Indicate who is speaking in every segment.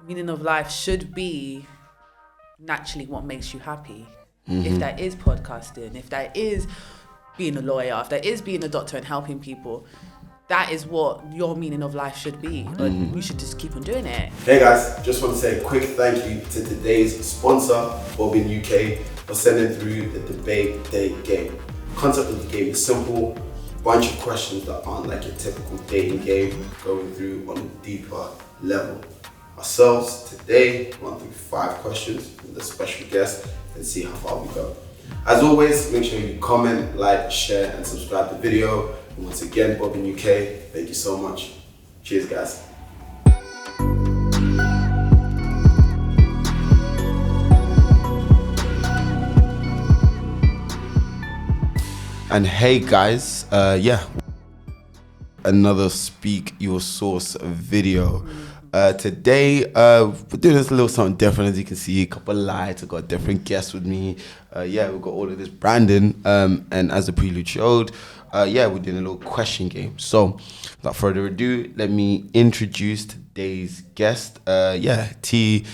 Speaker 1: meaning of life should be naturally what makes you happy. If that is podcasting, if that is being a lawyer, if that is being a doctor and helping people, that is what your meaning of life should be. But you should just keep on doing it.
Speaker 2: Hey guys, just want to say a quick thank you to today's sponsor, Bobbin UK, for sending through the debate day game. The concept of the game is simple. Bunch of questions that aren't like your typical dating game, going through on a deeper level. Ourselves today run through 5 questions with a special guest and see how far we go. As always, make sure you comment, like, share and subscribe to the video. And once again, Bobbin UK, thank you so much. Cheers guys. And hey guys, another Speak Your Source video. Today, we're doing this a little something different. As you can see, a couple of lights. I've got a different guest with me. We've got all of this branding. And as the prelude showed, we're doing a little question game. So, without further ado, let me introduce today's guest. T,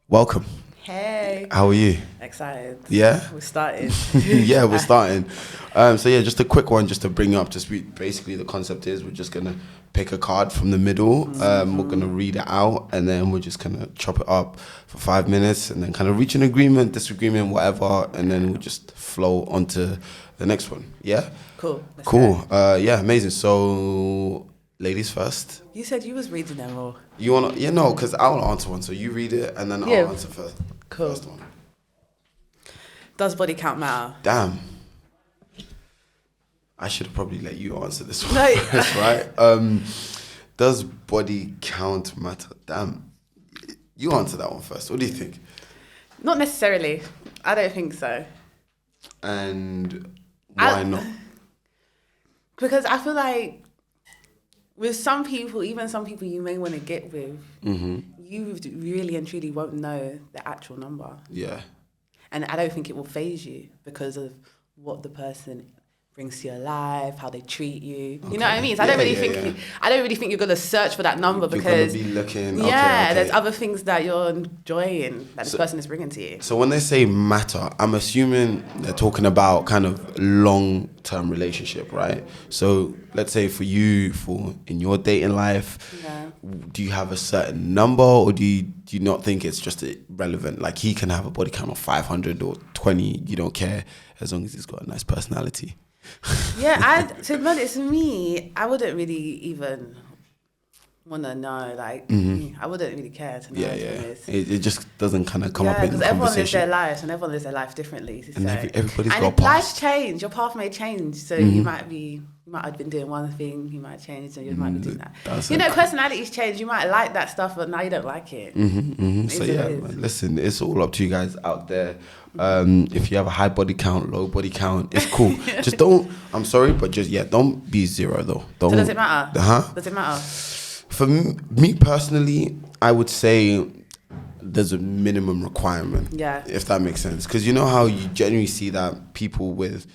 Speaker 2: welcome.
Speaker 1: Hey.
Speaker 2: How are you?
Speaker 1: Excited.
Speaker 2: Yeah?
Speaker 1: We're starting.
Speaker 2: Yeah, we're starting. Just a quick one just to bring up. Basically, the concept is we're just going to pick a card from the middle. We're going to read it out, and then we're just going to chop it up for 5 minutes and then kind of reach an agreement, disagreement, whatever, and then we'll just flow onto the next one. Yeah?
Speaker 1: Cool.
Speaker 2: Cool. Amazing. So, ladies first.
Speaker 1: You said you was reading them all.
Speaker 2: You want to? Yeah, no, because I want to answer one. So you read it, and then I'll answer first.
Speaker 1: Cool.
Speaker 2: First one.
Speaker 1: Does body count matter?
Speaker 2: Damn. I should have probably let you answer this one
Speaker 1: No.
Speaker 2: first, right? Does body count matter? Damn. You answer that one first. What do you think?
Speaker 1: Not necessarily. I don't think so.
Speaker 2: And why not?
Speaker 1: Because I feel like with some people, even some people you may want to get with, you really and truly won't know the actual number.
Speaker 2: Yeah.
Speaker 1: And I don't think it will faze you because of what the person brings to your life, how they treat you. Okay. You know what I mean? So I don't really think you're gonna search for that number because
Speaker 2: you're gonna be looking.
Speaker 1: There's other things that you're enjoying that this person is bringing to you.
Speaker 2: So when they say matter, I'm assuming they're talking about kind of long-term relationship, right? So let's say for you, in your dating life, do you have a certain number, or do you not think it's just irrelevant? Like he can have a body count of 500 or 20, you don't care as long as he's got a nice personality.
Speaker 1: To be honest, me, I wouldn't really even want to know. Like, I wouldn't really care to know.
Speaker 2: It just doesn't kind of come up in the conversation.
Speaker 1: Because everyone lives their lives, and everyone lives their life differently.
Speaker 2: And everybody's got a past.
Speaker 1: Life change. Your path may change. So you might have been doing one thing, you might change, and you might be doing that. Personalities change. You might like that stuff, but now you don't like it.
Speaker 2: So listen, it's all up to you guys out there. If you have a high body count, low body count, it's cool. Just don't. I'm sorry, but don't be 0 though. Don't.
Speaker 1: So does it matter? Does it matter?
Speaker 2: For me personally, I would say there's a minimum requirement. Yeah. If that makes sense, because you know how you generally see that people with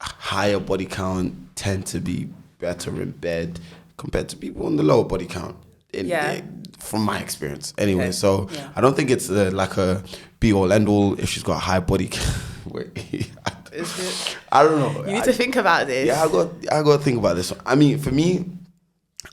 Speaker 2: a higher body count tend to be better in bed compared to people on the lower body count. From my experience, anyway. Okay. I don't think it's like a be all end all if she's got a high body count. Wait, I don't know.
Speaker 1: You need to think about this.
Speaker 2: Yeah, I got to think about this. I mean, for me,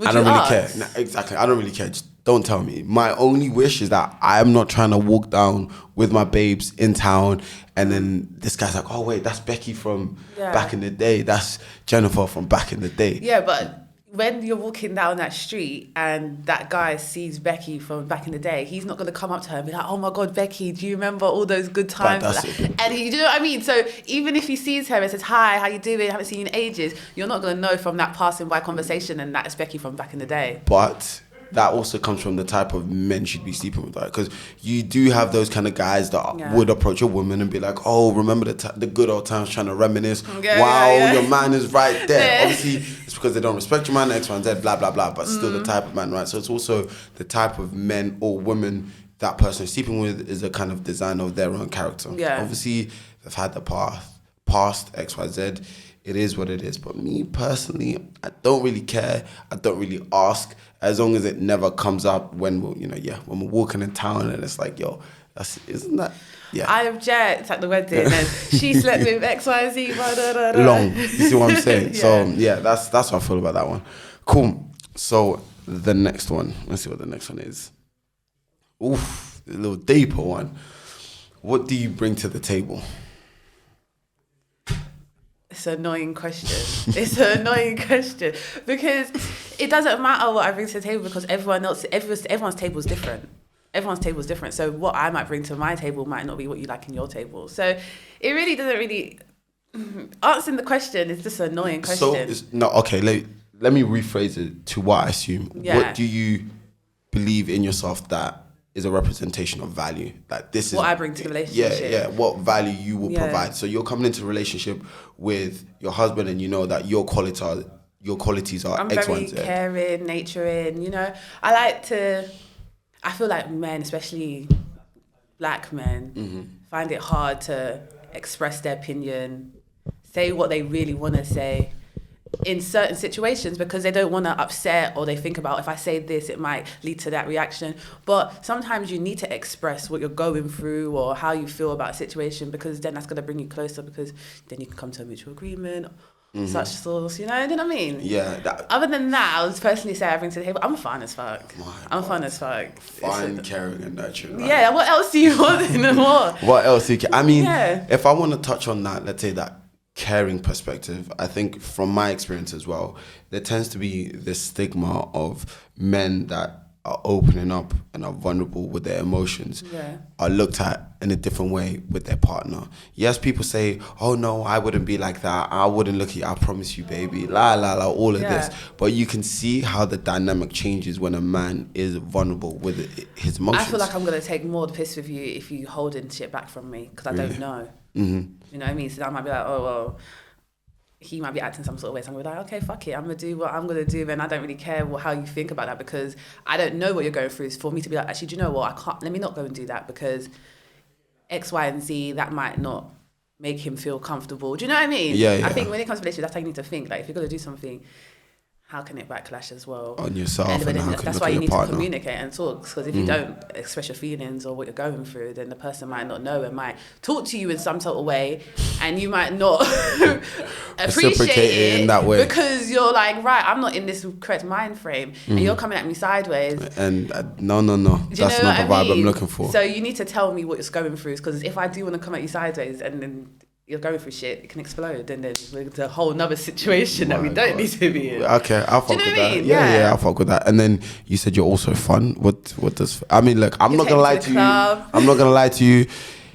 Speaker 2: I don't really care. No, exactly, I don't really care. Just don't tell me. My only wish is that I'm not trying to walk down with my babes in town, and then this guy's like, "Oh wait, that's Becky from back in the day. That's Jennifer from back in the day."
Speaker 1: Yeah, but when you're walking down that street and that guy sees Becky from back in the day, he's not going to come up to her and be like, "Oh my God, Becky, do you remember all those good times?" And you know what I mean? So even if he sees her and says, "Hi, how you doing? I haven't seen you in ages," you're not going to know from that passing by conversation and that's Becky from back in the day.
Speaker 2: But that also comes from the type of men she'd be sleeping with, right? Because you do have those kind of guys that would approach a woman and be like, "Oh, remember the good old times," trying to reminisce. Your man is right there. Obviously, it's because they don't respect your man, X, Y, and Z, blah, blah, blah, but still the type of man, right? So it's also the type of men or women that person is sleeping with is a kind of design of their own character. Yeah. Obviously, they've had the past, X, Y, Z. it is what it is. But me personally, I don't really care. I don't really ask, as long as it never comes up when when we're walking in town and it's like, yo, isn't that? Yeah.
Speaker 1: I object at the wedding and she slept with XYZ.
Speaker 2: Long. You see what I'm saying? So yeah, that's what I feel about that one. Cool. So the next one. Let's see what the next one is. Oof, a little deeper one. What do you bring to the table?
Speaker 1: It's an annoying question. It's an annoying question because it doesn't matter what I bring to the table because everyone's table is different. Everyone's table is different. So what I might bring to my table might not be what you like in your table. So it really doesn't really... Answering the question is just an annoying question.
Speaker 2: So, okay, let me rephrase it to what I assume. Yeah. What do you believe in yourself that is a representation of value? Like this is... What
Speaker 1: I bring to the relationship.
Speaker 2: Yeah, what value you will provide. So you're coming into a relationship with your husband and you know that your qualities are
Speaker 1: I'm
Speaker 2: X, Y,
Speaker 1: very
Speaker 2: and Z.
Speaker 1: caring, nurturing, I feel like men, especially black men, find it hard to express their opinion, say what they really want to say in certain situations because they don't want to upset or they think about if I say this, it might lead to that reaction. But sometimes you need to express what you're going through or how you feel about a situation because then that's going to bring you closer because then you can come to a mutual agreement. Such sauce, you know what I mean?
Speaker 2: Yeah.
Speaker 1: Other than that, I would personally say I bring to the table, I'm fun as fuck. Fun as fuck.
Speaker 2: Fun, caring and nurturing. Right?
Speaker 1: Yeah, what else do you want in the more?
Speaker 2: What else do you I mean, if I want to touch on that, let's say that caring perspective, I think from my experience as well, there tends to be this stigma of men that are opening up and are vulnerable with their emotions are looked at in a different way with their partner. Yes, people say, oh no, I wouldn't be like that. I wouldn't look at you. I promise you, baby. La, la, la, all of this. But you can see how the dynamic changes when a man is vulnerable with his emotions.
Speaker 1: I feel like I'm going to take more the piss with you if you holding shit back from me because I don't know. You know what I mean? So I might be like, oh, well, he might be acting some sort of way. So I'm going to be like, okay, fuck it. I'm going to do what I'm going to do. And I don't really care how you think about that because I don't know what you're going through. It's for me to be like, actually, do you know what? Let me not go and do that because X, Y, and Z, that might not make him feel comfortable. Do you know what I mean?
Speaker 2: Yeah.
Speaker 1: I think when it comes to relationships, that's how you need to think. Like, if you're going to do something, how can it backlash as well?
Speaker 2: On yourself and how can
Speaker 1: that's why you need to communicate and talk. Because if you don't express your feelings or what you're going through, then the person might not know and might talk to you in some sort of way and you might not appreciate it in that way. Because you're like, right, I'm not in this correct mind frame and you're coming at me sideways.
Speaker 2: And no. That's not the vibe I'm looking for.
Speaker 1: So you need to tell me what you're going through. Because if I do want to come at you sideways and then you're going through shit, it can explode, and then we're into a whole nother situation that we don't need to be in.
Speaker 2: Okay, I'll fuck with that. Yeah, I'll fuck with that. And then you said you're also fun. What does? I mean, look, I'm not gonna lie to you. I'm not gonna lie to you,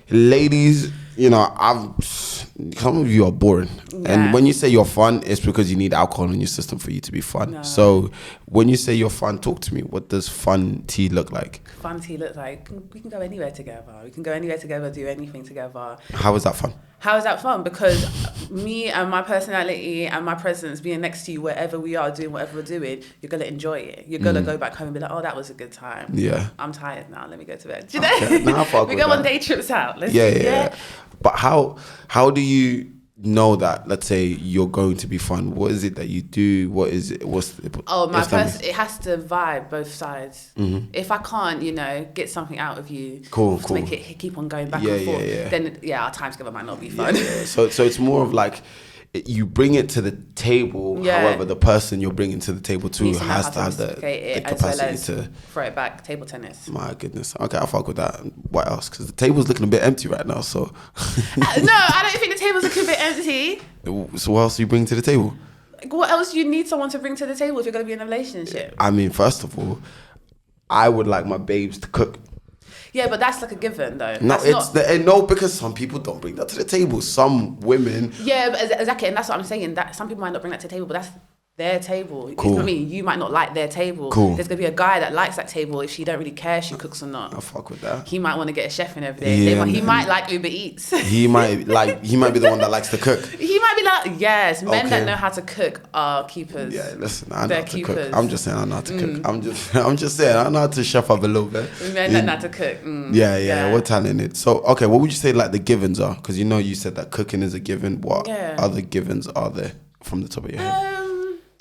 Speaker 2: ladies. You know, some of you are boring. Yeah. And when you say you're fun, it's because you need alcohol in your system for you to be fun. No. So when you say you're fun, talk to me. What does fun tea look like?
Speaker 1: Fun tea looks like we can go anywhere together. We can go anywhere together, do anything together.
Speaker 2: How is that fun?
Speaker 1: How is that fun? Because me and my personality and my presence being next to you wherever we are doing whatever we're doing, you're going to enjoy it. You're going to go back home and be like, oh, that was a good time.
Speaker 2: Yeah.
Speaker 1: I'm tired now. Let me go to bed. Do you know? We go on day trips out.
Speaker 2: Yeah. But how do you know that, let's say, you're going to be fun? What is it that you do? What is it?
Speaker 1: It has to vibe both sides. If I can't, get something out of you to make it keep on going back and forth, then our time together might not be fun.
Speaker 2: Yeah. So it's more of like, you bring it to the table. However, the person you're bringing to the table too has to have the capacity to
Speaker 1: throw it back. Table tennis.
Speaker 2: My goodness. Okay, I'll fuck with that. What else? Because the table's looking a bit empty right now. So
Speaker 1: no, I don't think the table's looking a bit empty.
Speaker 2: So what else do you bring to the table?
Speaker 1: What else do you need someone to bring to the table if you're going to be in a relationship?
Speaker 2: I mean, first of all, I would like my babes to cook.
Speaker 1: Yeah, but that's like a given, though.
Speaker 2: No, because some people don't bring that to the table. Some women.
Speaker 1: Yeah, but exactly, and that's what I'm saying. That some people might not bring that to the table, but their table.
Speaker 2: Cool.
Speaker 1: You know what I mean? You might not like their table.
Speaker 2: Cool.
Speaker 1: There's going to be a guy that likes that table if she don't really care if she cooks or not.
Speaker 2: I fuck with that.
Speaker 1: He might want to get a chef in every day.
Speaker 2: Yeah,
Speaker 1: he might like Uber Eats.
Speaker 2: He might be the one that likes to cook.
Speaker 1: He might be like, yes, men
Speaker 2: Okay.
Speaker 1: that know how to cook are keepers.
Speaker 2: Yeah, listen, I know
Speaker 1: They're
Speaker 2: how to
Speaker 1: keepers.
Speaker 2: cook. I'm just saying I know how to cook. I'm just saying I know how to chef up a little bit.
Speaker 1: Men that know how to cook.
Speaker 2: Yeah, we're talented. So, okay, what would you say like the givens are? Because you said that cooking is a given. What other givens are there from the top of your head?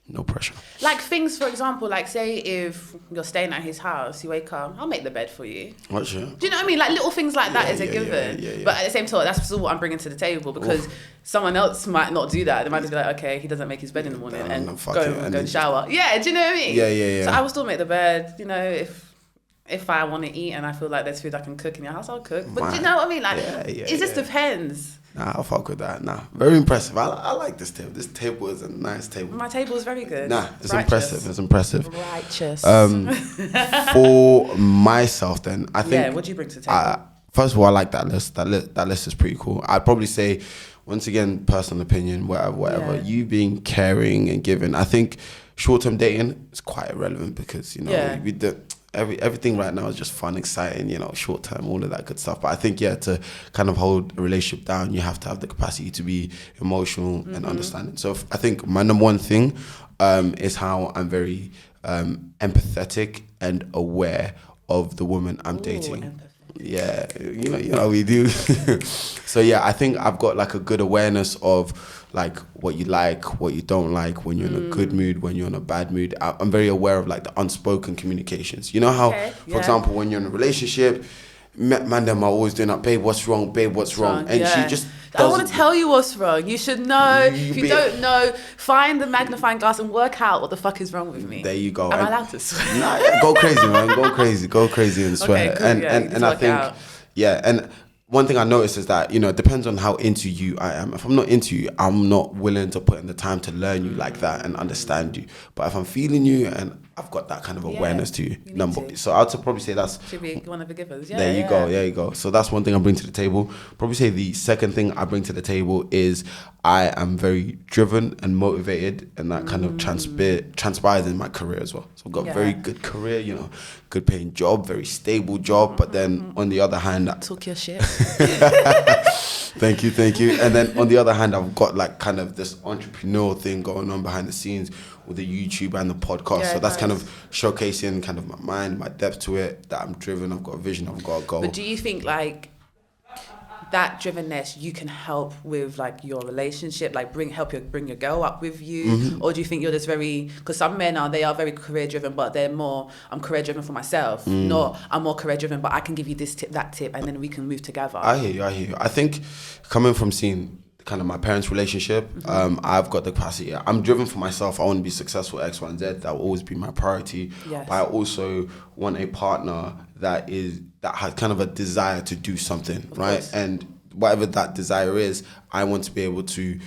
Speaker 2: No pressure.
Speaker 1: Like things, for example, like say if you're staying at his house, you wake up, I'll make the bed for you.
Speaker 2: What sure?
Speaker 1: Do you know what I mean? Like little things like that is a given.
Speaker 2: Yeah.
Speaker 1: But at the same time, that's still what I'm bringing to the table because someone else might not do that. They might just be like, okay, he doesn't make his bed in the morning and go and shower. Yeah, do you know what I mean?
Speaker 2: Yeah.
Speaker 1: So I will still make the bed, if I want to eat and I feel like there's food I can cook in your house, I'll cook. But do you know what I mean? Like, it just depends.
Speaker 2: Nah, I'll fuck with that. Nah, very impressive. I like this table. This table is a nice table.
Speaker 1: My table is very good.
Speaker 2: Nah, it's
Speaker 1: Righteous.
Speaker 2: impressive.
Speaker 1: Righteous.
Speaker 2: For myself, then I think.
Speaker 1: Yeah, what do you bring to the table?
Speaker 2: First of all, I like that list. That list is pretty cool. I'd probably say, once again, personal opinion, whatever.
Speaker 1: Yeah.
Speaker 2: You being caring and giving. I think short-term dating is quite irrelevant because everything right now is just fun, exciting, short term, all of that good stuff. But I think, to kind of hold a relationship down, you have to have the capacity to be emotional and understanding. So I think my number one thing is how I'm very empathetic and aware of the woman I'm dating.
Speaker 1: Empathy.
Speaker 2: Yeah, we do. So I think I've got like a good awareness of like what you like, what you don't like, when you're in a good mood, when you're in a bad mood. I'm very aware of like the unspoken communications. You know how, for example, when you're in a relationship, man, them are always doing that, babe, what's wrong? Babe, what's wrong? And she just
Speaker 1: I want to tell you what's wrong. You should know. If you don't know, find the magnifying glass and work out what the fuck is wrong with me.
Speaker 2: There you go.
Speaker 1: Am I allowed to swear?
Speaker 2: Nah, go crazy, man. Go crazy and swear.
Speaker 1: Okay, cool.
Speaker 2: And I think, and one thing I noticed is that, it depends on how into you I am. If I'm not into you, I'm not willing to put in the time to learn you like that and understand you. But if I'm feeling you and I've got that kind of awareness to you, so I'd probably say that's...
Speaker 1: Should be one of the givers.
Speaker 2: There you go. So that's one thing I bring to the table. Probably say the second thing I bring to the table is I am very driven and motivated, and that kind of transpires in my career as well. So I've got a very good career, good paying job, very stable job. But then on the other hand...
Speaker 1: Talk your shit.
Speaker 2: Thank you. And then on the other hand, I've got like kind of this entrepreneurial thing going on behind the scenes with the YouTube and the podcast. So that's kind of showcasing kind of my mind, my depth to it, that I'm driven, I've got a vision, I've got a goal.
Speaker 1: But do you think like that drivenness you can help with like your relationship, like bring your girl up with you? Or do you think you're just very, because some men they are very career driven, but they're more, I'm career driven for myself, not I'm more career driven, but I can give you this tip, that tip, and then we can move together.
Speaker 2: I hear you. I think coming from seeing kind of my parents' relationship, I've got the capacity. I'm driven for myself. I want to be successful, X, Y, and Z. That will always be my priority.
Speaker 1: Yes.
Speaker 2: But I also want a partner that has kind of a desire to do something, of right? Course. And whatever that desire is, I want to be able to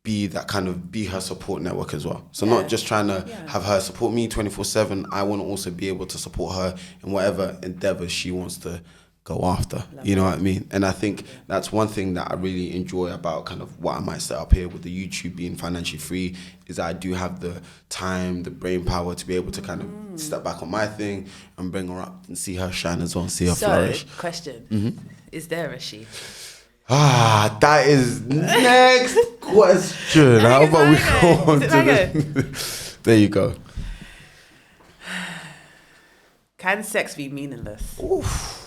Speaker 2: be her support network as well. So not just trying to have her support me 24/7. I want to also be able to support her in whatever endeavor she wants to go after. You know what I mean? And I think that's one thing that I really enjoy about kind of what I might set up here with the YouTube being financially free, is that I do have the time, the brain power to be able to kind of step back on my thing and bring her up and see her shine as well, and see her flourish.
Speaker 1: Question, is there a she?
Speaker 2: That is next question. How about we go on to this? There you go.
Speaker 1: Can sex be meaningless?
Speaker 2: Oof.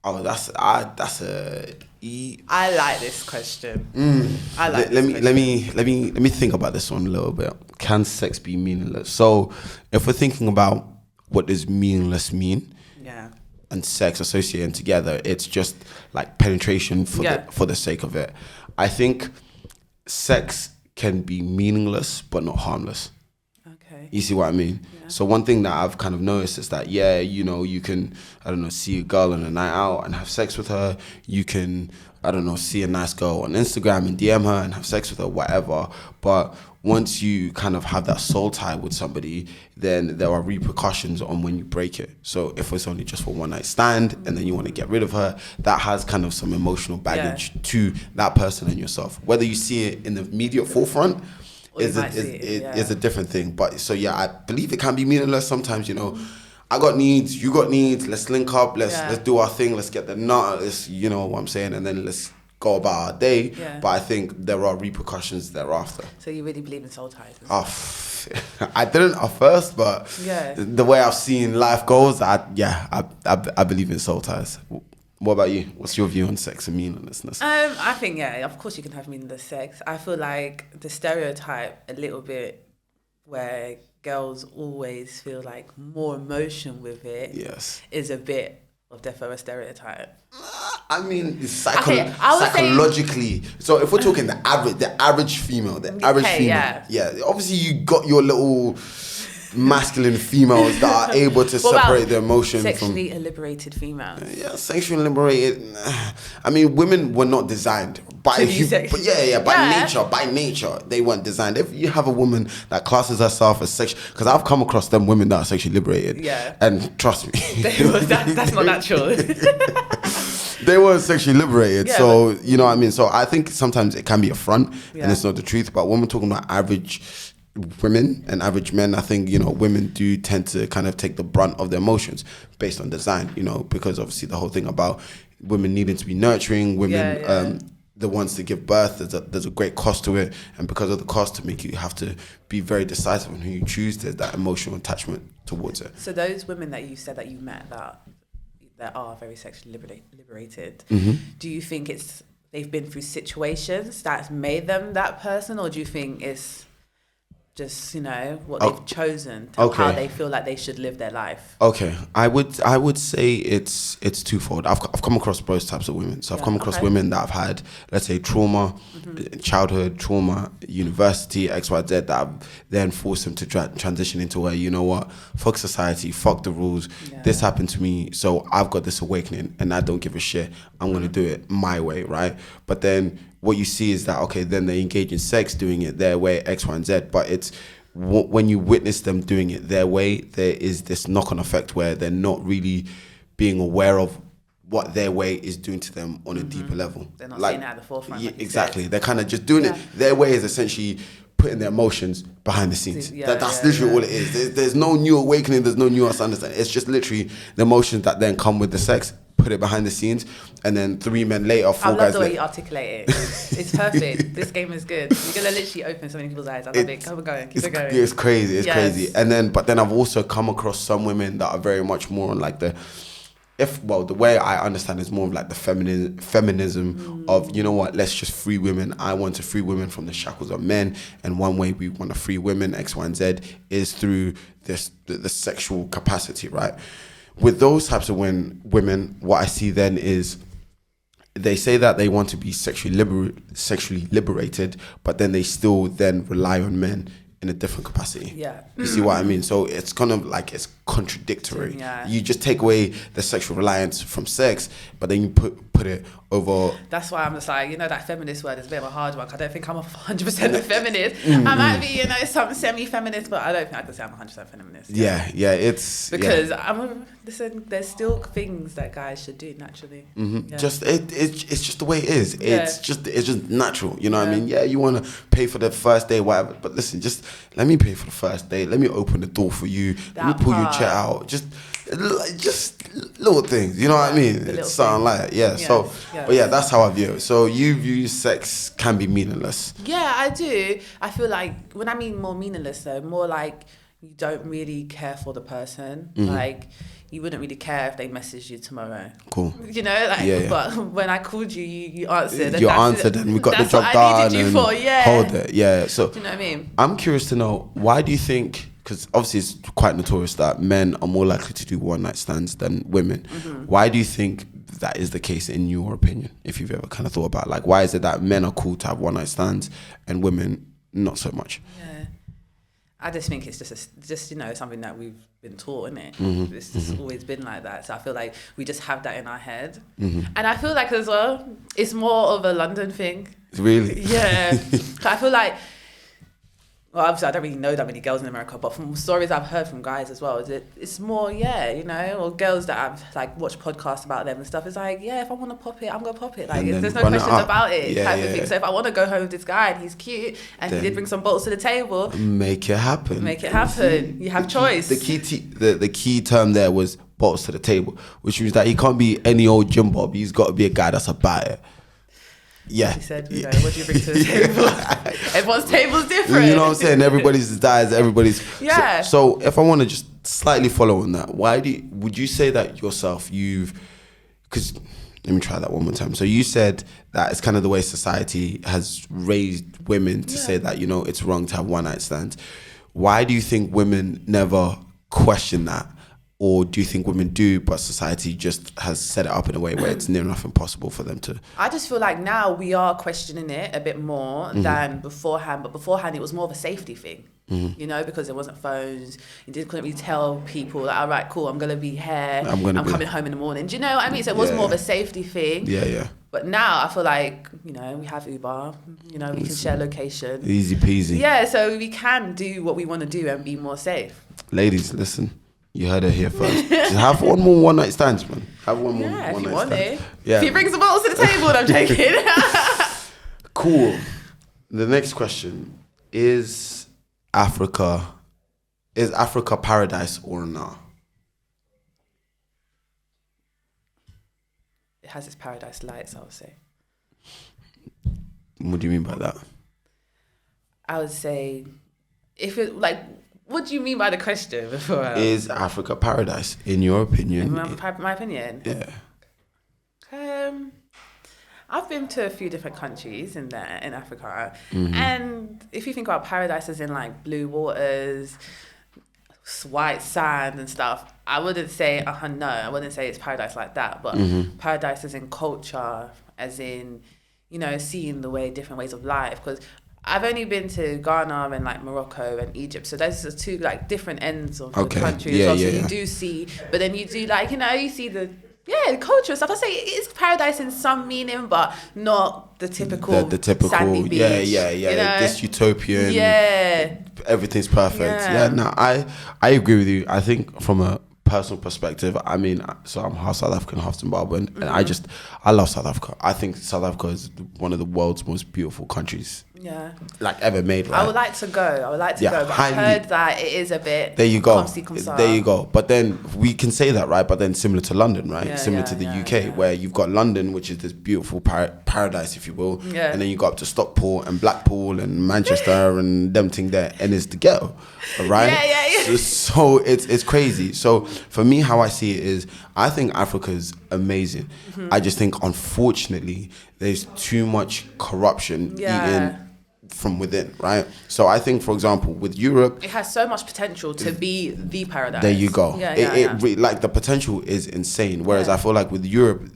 Speaker 2: Oh, that's a E.
Speaker 1: I like this question. I like.
Speaker 2: Let me think about this one a little bit. Can sex be meaningless? So, if we're thinking about what does meaningless mean, and sex associated together, it's just like penetration for the sake of it. I think sex can be meaningless but not harmless.
Speaker 1: Okay.
Speaker 2: You see what I mean? Yeah. So one thing that I've kind of noticed is that, you can, see a girl on a night out and have sex with her. You can, see a nice girl on Instagram and DM her and have sex with her, whatever. But once you kind of have that soul tie with somebody, then there are repercussions on when you break it. So if it's only just for one night stand and then you want to get rid of her, that has kind of some emotional baggage to that person and yourself. Whether you see it in the immediate forefront, is a different thing. But so yeah, I believe it can be meaningless sometimes. You know, I got needs, you got needs. Let's link up. Let's do our thing. Let's get the nut. Let's, you know what I'm saying, and then let's go about our day.
Speaker 1: Yeah.
Speaker 2: But I think there are repercussions thereafter.
Speaker 1: So you really believe in soul ties?
Speaker 2: I didn't at first, but
Speaker 1: yeah,
Speaker 2: the way I've seen life goes, I believe in soul ties. What about you? What's your view on sex and meaninglessness?
Speaker 1: I think, yeah, of course you can have meaningless sex. I feel like the stereotype a little bit where girls always feel like more emotion with it is a bit of a stereotype.
Speaker 2: I mean, psychologically. So if we're talking the average female, obviously you got your little masculine females that are able to separate their emotion
Speaker 1: sexually liberated females.
Speaker 2: Yeah, sexually liberated. I mean, women were not designed by nature they weren't designed. If you have a woman that classes herself as sexual, because I've come across them women that are sexually liberated, and trust me,
Speaker 1: that's not natural.
Speaker 2: They weren't sexually liberated, so you know what I mean. So I think sometimes it can be a front, and it's not the truth. But when we're talking about average women and average men, I think, you know, women do tend to kind of take the brunt of their emotions based on design, you know, because obviously the whole thing about women needing to be nurturing, women the ones to give birth, there's a great cost to it, and because of the cost to make, you have to be very decisive on who you choose. There's that emotional attachment towards it.
Speaker 1: So those women that you said that you met that are very sexually liberated, do you think they've been through situations that's made them that person, or do you think it's just, you know, what they've chosen, how they feel like they should live their life?
Speaker 2: Okay, I would say it's twofold. I've come across both types of women. So I've come across women that have had, let's say, trauma, childhood trauma, university, XYZ, that have then forced them to transition into where, you know what, fuck society, fuck the rules. This happened to me, so I've got this awakening, and I don't give a shit. I'm gonna do it my way, right? But then what you see is that, okay, then they engage in sex, doing it their way, X, Y, and Z. But it's when you witness them doing it their way, there is this knock-on effect where they're not really being aware of what their way is doing to them on a deeper level.
Speaker 1: They're not seeing it at the forefront.
Speaker 2: Yeah, exactly. They're kind of just doing it. Their way is essentially putting their emotions behind the scenes. That's literally all it is. There's no new awakening. There's no nuance understanding. It's just literally the emotions that then come with the sex, put it behind the scenes, and then 3 men later, 4 guys later. I love
Speaker 1: the way you articulate it. It's perfect. This game is good. You're going to literally open so many people's eyes. I love it. Keep it going. Keep it going.
Speaker 2: It's crazy. It's crazy. But then I've also come across some women that are very much more on like the way I understand is more of like the feminism of, you know what, let's just free women. I want to free women from the shackles of men, and one way we want to free women, X, Y, and Z, is through the sexual capacity, right? With those types of women, what I see then is they say that they want to be sexually liberated, but then they still then rely on men in a different capacity. Yeah. You see what I mean? So it's kind of like it's contradictory. Yeah. You just take away the sexual reliance from sex, but then you put it over.
Speaker 1: That's why I'm just like, you know, that feminist word is a bit of a hard one. I don't think I'm 100% a feminist. I might be, you know, some semi-feminist, but I don't think I can say I'm 100% feminist.
Speaker 2: Yeah, it's
Speaker 1: because listen, there's still things that guys should do naturally.
Speaker 2: Yeah. It's just the way it is. It's just natural. You know what I mean? Yeah, you want to pay for the first day, whatever. But listen, just let me pay for the first day. Let me open the door for you. Let me pull your chair out. Just little things. You know what I mean? It's something like that. Yeah. So, but yeah, that's how I view it. So you view sex can be meaningless.
Speaker 1: Yeah, I do. I feel like when I mean more meaningless, though, more like you don't really care for the person. Like, you wouldn't really care if they messaged you tomorrow.
Speaker 2: Cool.
Speaker 1: You know, like, but when I called you, you answered.
Speaker 2: You answered, and we got the job done.
Speaker 1: I needed you for,
Speaker 2: hold it, yeah. So,
Speaker 1: do you know what I mean?
Speaker 2: I'm curious to know, why do you think? Because obviously it's quite notorious that men are more likely to do one-night stands than women. Why do you think that is the case, in your opinion? If you've ever kind of thought about, like, why is it that men are cool to have one-night stands and women not so much?
Speaker 1: Yeah, I just think it's just you know, something that we've been taught, isn't it? It's just always been like that. So I feel like we just have that in our head. And I feel like as well, it's more of a London thing.
Speaker 2: Really?
Speaker 1: Yeah. I feel like Well, obviously, I don't really know that many girls in America, but from stories I've heard from guys as well, it's more, or girls that I've like watched podcasts about them and stuff. It's like, if I want to pop it, I'm gonna pop it. Like, there's no questions about it, type of thing. So if I want to go home with this guy and he's cute and he did bring some bottles to the table,
Speaker 2: make it happen.
Speaker 1: You have choice.
Speaker 2: The key term there was bottles to the table, which means that he can't be any old gym bob. He's got to be a guy that's about it. Yeah.
Speaker 1: He said, what do you bring to the table? Everyone's table's different.
Speaker 2: You know what I'm saying? Everybody's desires, everybody's...
Speaker 1: Yeah.
Speaker 2: So if I want to just slightly follow on that, would you say that yourself, because let me try that one more time. So you said that it's kind of the way society has raised women to say that, it's wrong to have one night stands. Why do you think women never question that? Or do you think women do, but society just has set it up in a way where it's near enough impossible for them to?
Speaker 1: I just feel like now we are questioning it a bit more than beforehand. But beforehand, it was more of a safety thing, because there wasn't phones. You couldn't really tell people that, all right, cool, I'm going to be here. I'm coming home in the morning. Do you know what I mean? So it was more of a safety thing.
Speaker 2: Yeah.
Speaker 1: But now I feel like, we have Uber, we can share location.
Speaker 2: Easy peasy.
Speaker 1: Yeah, so we can do what we want to do and be more safe.
Speaker 2: Ladies, listen. You heard it here first. Just have one more one night stands, man. Have one more one night stands. Yeah.
Speaker 1: If he brings the bottles to the table, I'm joking.
Speaker 2: Cool. The next question is Africa paradise or not?
Speaker 1: It has its paradise lights, I would say.
Speaker 2: What do you mean by that?
Speaker 1: I would say, what do you mean by the question before?
Speaker 2: Is Africa paradise, in your opinion?
Speaker 1: My opinion?
Speaker 2: Yeah.
Speaker 1: I've been to a few different countries in Africa. And if you think about paradise as in like blue waters, white sand and stuff, I wouldn't say, no, I wouldn't say it's paradise like that. But paradise as in culture, as in, seeing different ways of life. Because I've only been to Ghana and like Morocco and Egypt, so those are two like different ends of the country as well. So you do see, but then you do you see the culture and stuff. I say it's paradise in some meaning, but not the typical sandy beach.
Speaker 2: This utopian. Yeah, everything's perfect. I agree with you. I think from a personal perspective, I mean, so I'm half South African, half Zimbabwean, and I love South Africa. I think South Africa is one of the world's most beautiful countries.
Speaker 1: Yeah.
Speaker 2: Like ever made. Right?
Speaker 1: I would like to go, but I've heard that it is a bit...
Speaker 2: There you go. There you go. But then we can say that, right? But then similar to London, right? Similar to the UK, where you've got London, which is this beautiful paradise, if you will. Yeah. And then you go up to Stockport and Blackpool and Manchester and them thing there, and it's the ghetto, right? Yeah. So it's crazy. So for me, how I see it is, I think Africa is amazing. I just think, unfortunately, there's too much corruption eating from within, right? So I think, for example, with Europe,
Speaker 1: it has so much potential to be the paradise.
Speaker 2: There you go. Like the potential is insane. Whereas I feel like with Europe,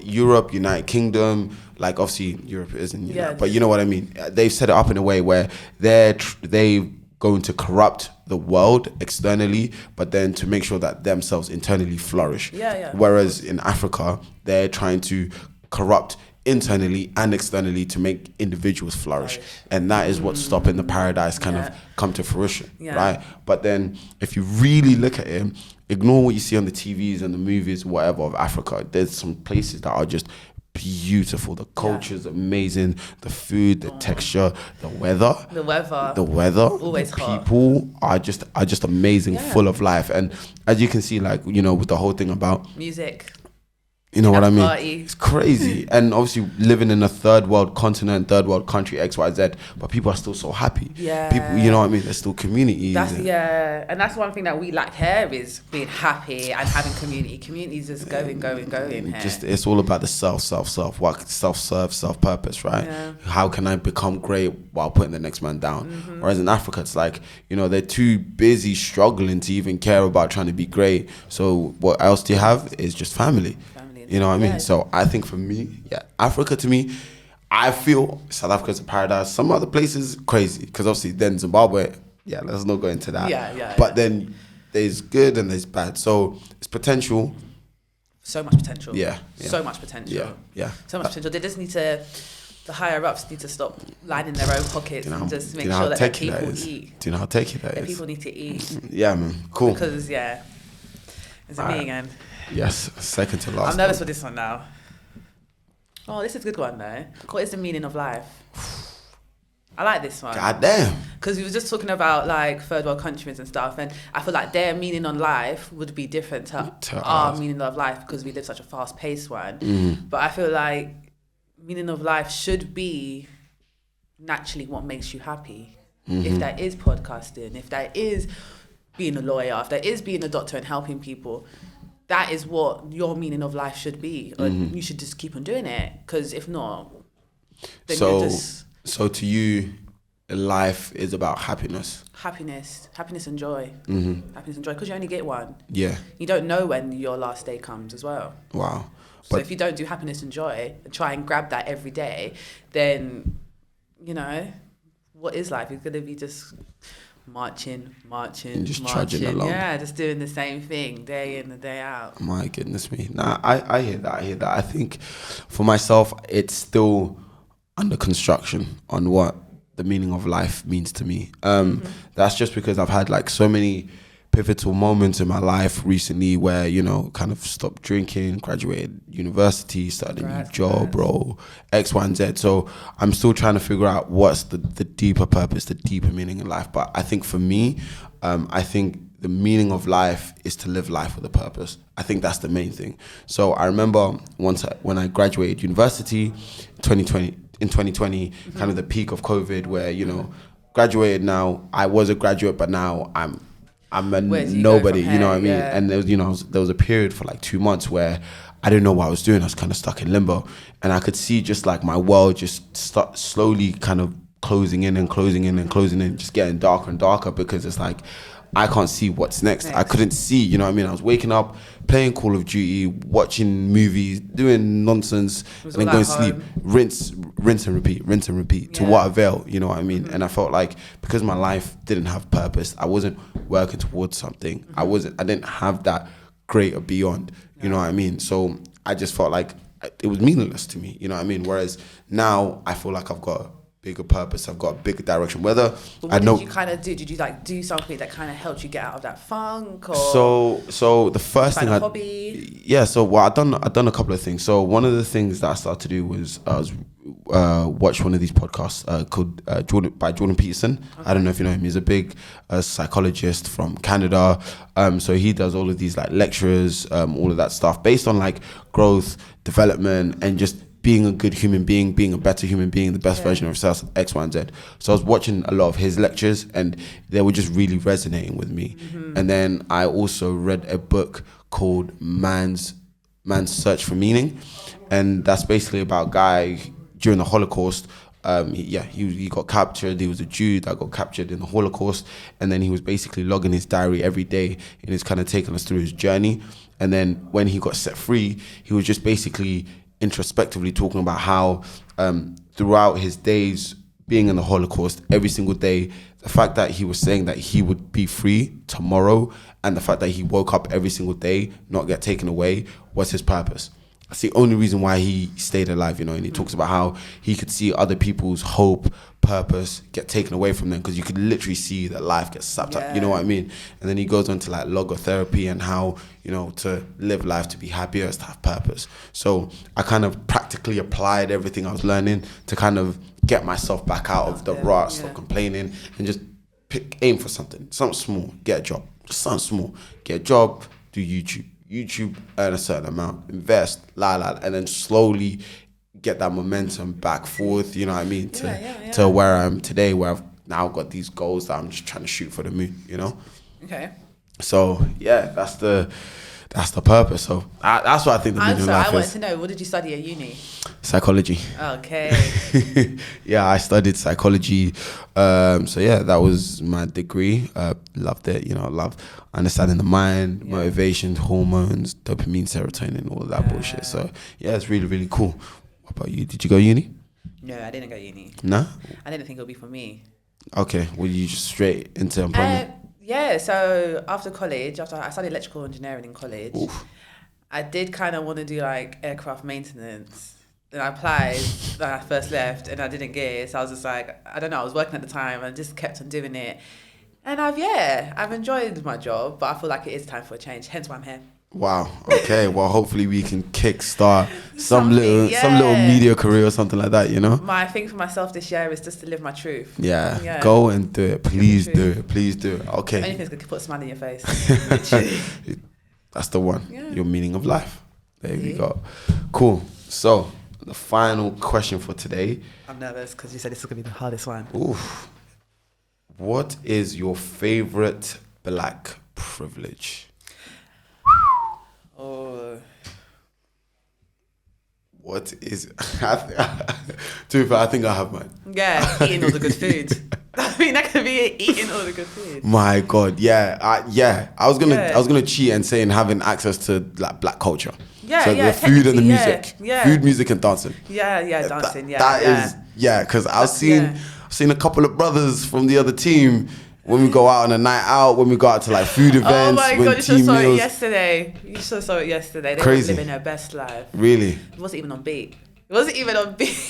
Speaker 2: Europe, United Kingdom, like obviously Europe isn't, but you know what I mean. They've set it up in a way where they going to corrupt the world externally, but then to make sure that themselves internally flourish. Whereas in Africa, they're trying to corrupt internally and externally to make individuals flourish, and that is what's stopping the paradise kind of come to fruition, right? But then if you really look at it, ignore what you see on the TVs and the movies, whatever, of Africa. There's some places that are just beautiful. The culture is amazing. The food, the texture, the weather,
Speaker 1: always
Speaker 2: the people are just amazing, full of life. And as you can see, like, with the whole thing about
Speaker 1: music,
Speaker 2: you know what I mean? It's crazy. And obviously living in a third world continent, third world country, XYZ, but people are still so happy. Yeah. People, you know what I mean? There's still communities.
Speaker 1: And that's one thing that we lack here is being happy and having community. Communities is going here.
Speaker 2: It's all about the self, what self-serve, self-purpose, right? Yeah. How can I become great while putting the next man down? Whereas in Africa, it's like, they're too busy struggling to even care about trying to be great. So what else do you have? Is just family. You know what I mean? So I think for me, Africa to me, I feel South Africa's a paradise. Some other places, crazy. Because obviously then Zimbabwe, let's not go into that. But then there's good and there's bad. So it's potential.
Speaker 1: So much potential.
Speaker 2: Yeah.
Speaker 1: So much potential.
Speaker 2: Yeah.
Speaker 1: So much potential. They just need to The higher ups need to stop lining their own pockets and just make sure that their people eat.
Speaker 2: Do you know how techy that
Speaker 1: Their
Speaker 2: is?
Speaker 1: people need to eat.
Speaker 2: Yeah, man. Cool.
Speaker 1: Because, yeah. Is it me again?
Speaker 2: Yes, second to last.
Speaker 1: I'm nervous for this one now. Oh, this is a good one, though. What is the meaning of life? I like this one.
Speaker 2: God damn.
Speaker 1: Because we were just talking about like third world countries and stuff, and I feel like their meaning on life would be different to our meaning of life because we live such a fast-paced one. But I feel like meaning of life should be naturally what makes you happy. If that is podcasting, if that is being a lawyer, if that is being a doctor and helping people, that is what your meaning of life should be. And you should just keep on doing it, because if not, then you're just...
Speaker 2: So to you, life is about happiness.
Speaker 1: Happiness and joy. Happiness and joy, because you only get one.
Speaker 2: Yeah.
Speaker 1: You don't know when your last day comes as well.
Speaker 2: Wow.
Speaker 1: So if you don't do happiness and joy and try and grab that every day, then, you know, what is life? It's going to be just marching.
Speaker 2: And just trudging along.
Speaker 1: Yeah, just doing the same thing day in and day out.
Speaker 2: My goodness me. Nah, I hear that. I think for myself, it's still under construction on what the meaning of life means to me. That's just because I've had like so many pivotal moments in my life recently where, you know, kind of stopped drinking, graduated university, started a new job, role, X, Y, and Z. So I'm still trying to figure out what's the deeper purpose, the deeper meaning in life. But I think for me, I think the meaning of life is to live life with a purpose. I think that's the main thing. So I remember when I graduated university, 2020, kind of the peak of COVID, where, you know, graduated now. I was a graduate, but now I'm a nobody, you know what I mean? Yeah. And there was, you know, there was a period for like 2 months where I didn't know what I was doing. I was kind of stuck in limbo, and I could see just like my world just start slowly kind of closing in, just getting darker and darker, because it's like I can't see what's next. I couldn't see, you know what I mean? I was waking up, playing Call of Duty, watching movies, doing nonsense, and then going to sleep. Rinse and repeat. To what avail, you know what I mean? And I felt like because my life didn't have purpose, I wasn't working towards something. I didn't have that greater beyond, you know what I mean? So I just felt like it was meaningless to me, you know what I mean? Whereas now I feel like I've got a bigger purpose, I've got a bigger direction. What did you kind of do? Did you like do something that kind of helped you get out of that funk? Or so the first thing
Speaker 1: hobby?
Speaker 2: I've done a couple of things. So one of the things that I started to do was watch one of these podcasts called Jordan Peterson. Okay. I don't know if you know him. He's a big psychologist from Canada. So he does all of these like lectures, all of that stuff based on like growth, development, and just being a good human being a better human being, the best version of yourself, X, Y, and Z. So I was watching a lot of his lectures, and they were just really resonating with me. And then I also read a book called Man's Search for Meaning, and that's basically about a guy during the Holocaust. He got captured. He was a Jew that got captured in the Holocaust, and then he was basically logging his diary every day, and he's kind of taking us through his journey. And then when he got set free, he was just basically introspectively talking about how throughout his days being in the Holocaust, every single day, the fact that he was saying that he would be free tomorrow, and the fact that he woke up every single day, not get taken away, was his purpose. That's the only reason why he stayed alive, you know. And he talks about how he could see other people's hope, purpose get taken away from them, because you could literally see that life gets sapped up, you know what I mean? And then he goes on to like logotherapy and how, you know, to live life, to be happier, is to have purpose. So I kind of practically applied everything I was learning to kind of get myself back out of the rut, stop complaining, and just aim for something small, get a job, just something small, get a job, do YouTube, earn a certain amount, invest, and then slowly get that momentum back forth, you know what I mean, to where I am today, where I've now got these goals that I'm just trying to shoot for the moon, you know? Okay. So, yeah, that's the purpose. So that's what I think the meaning of life is.
Speaker 1: I wanted to know, what did you study at uni?
Speaker 2: Psychology.
Speaker 1: Okay.
Speaker 2: Yeah, I studied psychology. So yeah, that was my degree. Loved it. You know, loved understanding the mind, motivation, hormones, dopamine, serotonin, all of that bullshit. So yeah, it's really, really cool. What about you? Did you go uni?
Speaker 1: No, I didn't go uni.
Speaker 2: No?
Speaker 1: I didn't think it would be for me.
Speaker 2: Okay. Were you just straight into employment?
Speaker 1: Yeah, so after college, after I studied electrical engineering in college, I did kind of want to do like aircraft maintenance. Then I applied when I first left and I didn't get it. So I was just like, I don't know, I was working at the time and I just kept on doing it. And I've enjoyed my job, but I feel like it is time for a change. Hence why I'm here.
Speaker 2: Wow. Okay. Well, hopefully we can kickstart some little media career or something like that, you know?
Speaker 1: My thing for myself this year is just to live my truth.
Speaker 2: Yeah. Go and do it. Please do it. Please do it. Okay.
Speaker 1: Anything's going to put a smile in your face.
Speaker 2: That's the one. Yeah. Your meaning of life. There we go. Cool. So, the final question for today.
Speaker 1: I'm nervous because you said this is going to be the hardest one.
Speaker 2: Oof. What is your favorite black privilege?
Speaker 1: Oh.
Speaker 2: What is... To be fair, I think I have mine.
Speaker 1: Yeah, eating all the good food. I mean, that could be it, eating all the good food.
Speaker 2: My God, yeah. I was gonna cheat and saying having access to like black culture.
Speaker 1: Yeah,
Speaker 2: so the food and the music.
Speaker 1: Yeah.
Speaker 2: Food, music and dancing.
Speaker 1: Yeah, dancing,
Speaker 2: That is, because I've seen a couple of brothers from the other team when we go out on a night out, when we go out to like food events. Oh
Speaker 1: my God, you should saw it yesterday. You should saw it yesterday. They were living their best life.
Speaker 2: Really?
Speaker 1: It wasn't even on beat.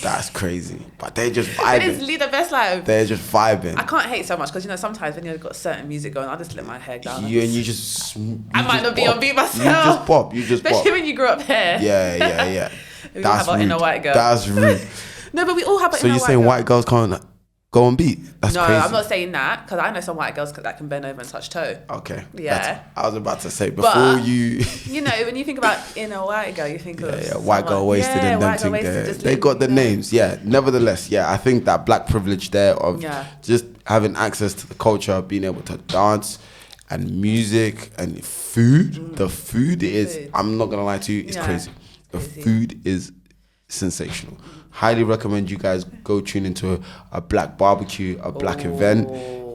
Speaker 1: That's
Speaker 2: crazy. But they're just vibing.
Speaker 1: They just lead their best life.
Speaker 2: They're just vibing.
Speaker 1: I can't hate so much because, you know, sometimes when you've got certain music going, I'll just let my hair down.
Speaker 2: You
Speaker 1: I might not be on beat myself.
Speaker 2: You just pop.
Speaker 1: Especially when you grew up here.
Speaker 2: Yeah.
Speaker 1: We all have our inner white girl.
Speaker 2: That's rude.
Speaker 1: No, but we all have our inner white girl.
Speaker 2: So you're saying white girls can't go on beat? That's crazy.
Speaker 1: No, I'm not saying that because I know some white girls that can bend over and touch toe.
Speaker 2: Okay.
Speaker 1: Yeah.
Speaker 2: I was about to say before you...
Speaker 1: You know, when you think about inner white girl, you think of...
Speaker 2: white girl wasted and them things. They got the names, Nevertheless, I think that black privilege there of just having access to the culture, being able to dance and music and food. The food is, I'm not going to lie to you, it's crazy. The food is sensational. Highly recommend you guys go tune into a black barbecue, a black event.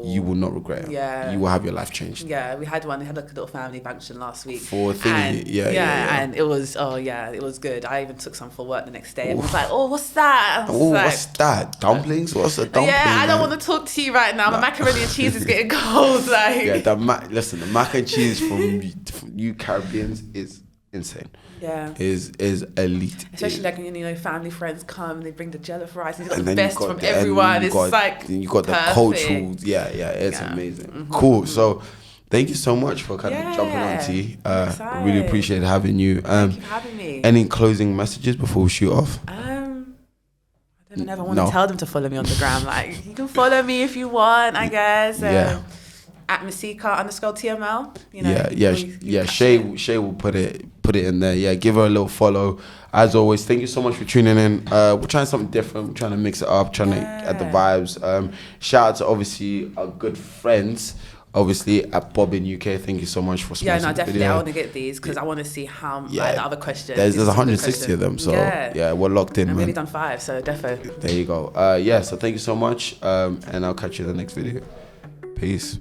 Speaker 2: You will not regret it. Yeah. You will have your life changed.
Speaker 1: Yeah, we had like a little family function last week.
Speaker 2: For a thing,
Speaker 1: and it was, it was good. I even took some for work the next day. And was like, what's that?
Speaker 2: What's that? Dumplings? What's a dumpling?
Speaker 1: Yeah, I don't want to talk to you right now. My macaroni and cheese is getting cold. Like.
Speaker 2: Listen, the mac and cheese from you Caribbeans is insane.
Speaker 1: Yeah,
Speaker 2: is elite.
Speaker 1: Especially like when, you know, family friends come, they bring the jollof rice. You got the best from everyone. It's like
Speaker 2: you got the cultural. It's amazing. Mm-hmm. Cool. So, thank you so much for kind of jumping on, T. Really appreciate having you.
Speaker 1: Thank you for having me.
Speaker 2: Any closing messages before we shoot off?
Speaker 1: I don't ever want to tell them to follow me on the gram. Like, you can follow me if you want, I guess. At Masika_TML. You know. Shay will put it in there. Yeah, give her a little follow. As always, thank you so much for tuning in. We're trying something different. We're trying to mix it up, trying to get the vibes. Shout out to obviously our good friends, obviously at Bob in UK. Thank you so much for sponsoring the definitely.
Speaker 2: video.
Speaker 1: I want to get these because I want to see how the other questions.
Speaker 2: There's 160 of them, so we're locked in.
Speaker 1: I've really done 5, so defo.
Speaker 2: There you go. So thank you so much, and I'll catch you in the next video. Peace.